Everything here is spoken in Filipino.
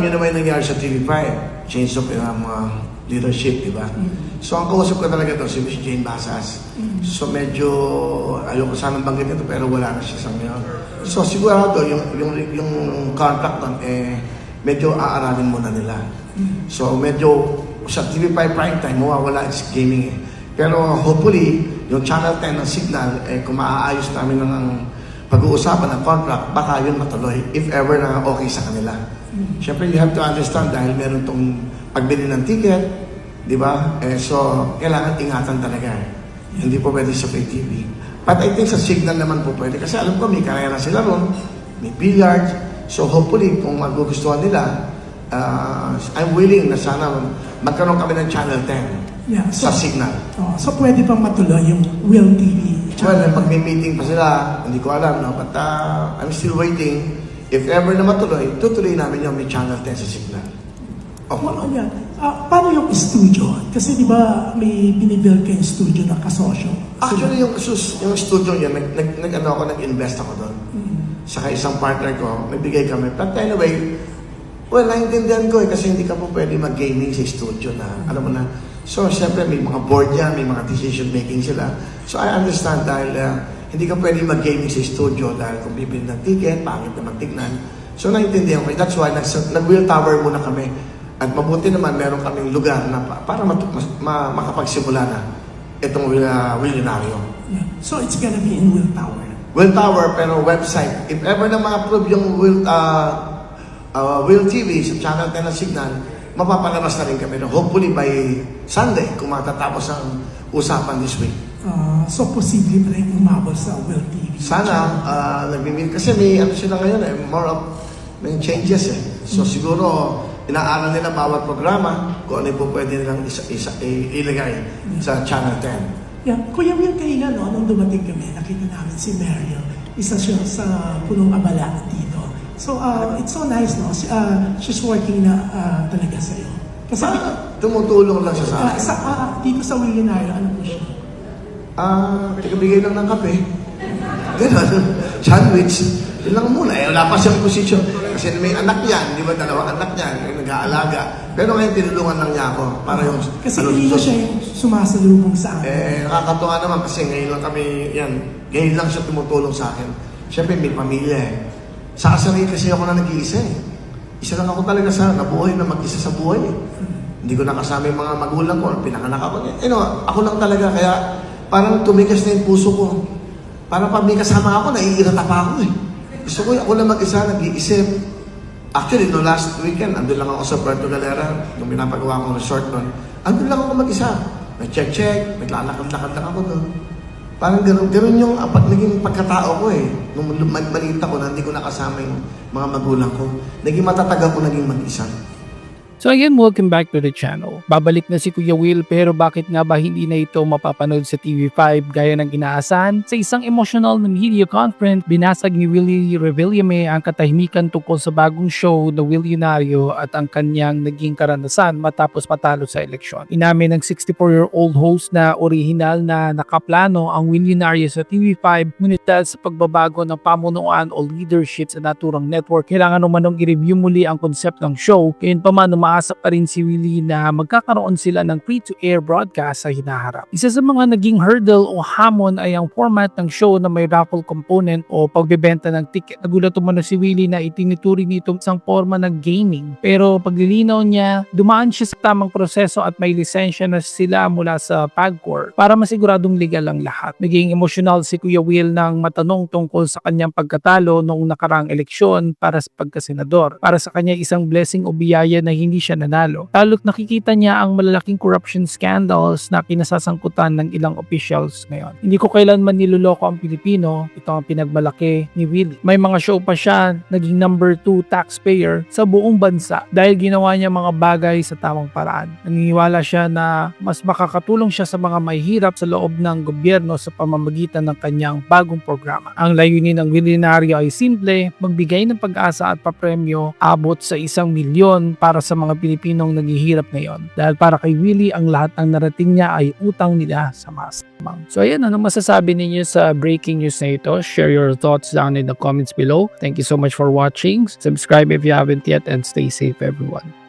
niyo naman yung nangyari sa TV5. Change of mga leadership, di ba? So, ang kausap ko talaga to si Miss Jane Basas. So, medyo, ayoko sanang banggit ito, pero wala na siya sa ngayon. So, sigurado, yung contract nun, medyo aaralin muna nila. So, medyo, sa TV5 prime time, mawawala is gaming eh. Pero, hopefully, yung Channel 10 ng Signal, kung maaayos namin ng pag-uusapan ng contract, baka yun matuloy, if ever na okay sa kanila. Siyempre, you have to understand dahil meron tong pagbili ng ticket, di ba? So, kailangan ingatan talaga. Hindi po pwede sa pay TV. But I think sa Signal naman po pwede. Kasi alam ko, may karera sila ron, may billiards. So, hopefully, kung magugustuhan nila, I'm willing na sana magkaroon kami ng Channel 10 sa Signal. So, pwede pang matuloy yung Will TV? Well, pag may meeting pa sila, hindi ko alam, no? But I'm still waiting. If ever na matuloy, tutuloy namin yung may Channel 10 sa Signal. Okay. Well, yeah. Paano yung studio? Kasi di ba may binibuild kayong studio na kasosyo? Actually, yung studio niya, nag-invest ako doon. Saka isang partner ko, nagbigay kami. But anyway, well, naintindihan ko kasi hindi ka po pwede mag-gaming sa studio na, alam mo na. So, siyempre, may mga board yan, may mga decision making sila. So, I understand dahil hindi ka pwede mag-gaming sa studio dahil kung bibili ng ticket, pangit na magtignan. So, naintindihan ko. That's why, nag-wheel tower muna kami. At mabuti naman, meron kaming lugar na para makapagsimula na itong Willionario. Yeah. So, it's gonna be in Will Tower? Will Tower, pero website. If ever na ma-approve yung Will TV sa Channel 10 na Signal, mapapalabas na rin kami. Hopefully by Sunday, kung matatapos ang usapan this week. So, posible pa rin umabot sa Will TV? Sana, nag-meet. Kasi may ano sila ngayon more of may changes eh. So, siguro, inaaral nila bawat programa kung ano po pwede nilang ilagay sa Channel 10. Yeah. Kuya Will, kayo no, nung dumating kami, nakita namin si Mario. Isa siya sa punong abala dito. So, it's so nice, no? She's working na talaga sa'yo. Kasi tumutulong lang siya sa akin. Dito sa Willionario, ano po siya? Bigay lang ng kape. Ganun. Sandwich. Yun lang muna. Wala pa siyang posisyon. Kasi may anak yan. Di ba? Dalawang anak yan. Nag-aalaga. Pero ngayon, tinulungan lang niya ako. Para yung... Kasi hindi na siya yung sumasalubong sa akin. Nakakatuwa naman kasi ngayon lang kami, ngayon lang siya tumutulong sa akin. Siyempre, may pamilya eh. Sa kasari kasi ako na nag-iisa eh. Isa lang ako talaga nabuhay na mag-isa sa buhay eh. Hindi ko nakasama yung mga magulang ko. Pinanganak ako. Ako lang talaga. Kaya parang tumigas na yung puso ko. Parang pag may kasama ako, naiirata pa ako eh. Gusto ko ako lang mag-isa, nag-iisip. Actually, no last weekend, andun lang ako sa Puerto Galera, nung pinapagawa kong resort doon. Andun lang ako mag-isa. Nag-check, naglalakad-lakad lang ako doon. Parang ganun yung naging pagkatao ko eh. Nung maliit ako na hindi ko nakasama yung mga magulang ko. Naging matatag ako, naging mag-isa. So again, welcome back to the channel. Babalik na si Kuya Will, pero bakit nga ba hindi na ito mapapanood sa TV5 gaya ng inaasahan? Sa isang emotional na media conference, binasag ni Willie Revillame ang katahimikan tungkol sa bagong show na Willionario at ang kanyang naging karanasan matapos patalo sa eleksyon. Inamin ng 64-year-old host na orihinal na nakaplano ang Willionario sa TV5, ngunit dahil sa pagbabago ng pamunuan o leadership sa naturang network, kailangan naman i-review muli ang concept ng show. Kayun pa man, umaasa pa rin si Willie na magkakaroon sila ng free-to-air broadcast sa hinaharap. Isa sa mga naging hurdle o hamon ay ang format ng show na may raffle component o pagbebenta ng ticket. Nagulat umano si Willie na itinuturing nito isang forma ng gaming. Pero paglilinaw niya, dumaan siya sa tamang proseso at may lisensya na sila mula sa PAGCOR para masiguradong legal ang lahat. Naging emosyonal si Kuya Will nang matanong tungkol sa kanyang pagkatalo noong nakaraang eleksyon para sa pagkasenador. Para sa kanya isang blessing o biyaya na hindi siya nanalo. Lalo't nakikita niya ang malalaking corruption scandals na kinasasangkutan ng ilang officials ngayon. Hindi ko kailanman niloloko ang Pilipino, ito ang pinagmalaki ni Willie. May mga show pa siya, naging number 2 taxpayer sa buong bansa dahil ginawa niya mga bagay sa tamang paraan. Naniniwala siya na mas makakatulong siya sa mga mahihirap sa loob ng gobyerno sa pamamagitan ng kanyang bagong programa. Ang layunin ng Willionario ay simple, magbigay ng pag-asa at papremyo abot sa 1 milyon para sa mga mga Pilipinong naghihirap ngayon. Dahil para kay Willie, ang lahat ng narating niya ay utang nila sa masamang. So ayan, anong masasabi ninyo sa breaking news na ito? Share your thoughts down in the comments below. Thank you so much for watching. Subscribe if you haven't yet and stay safe everyone.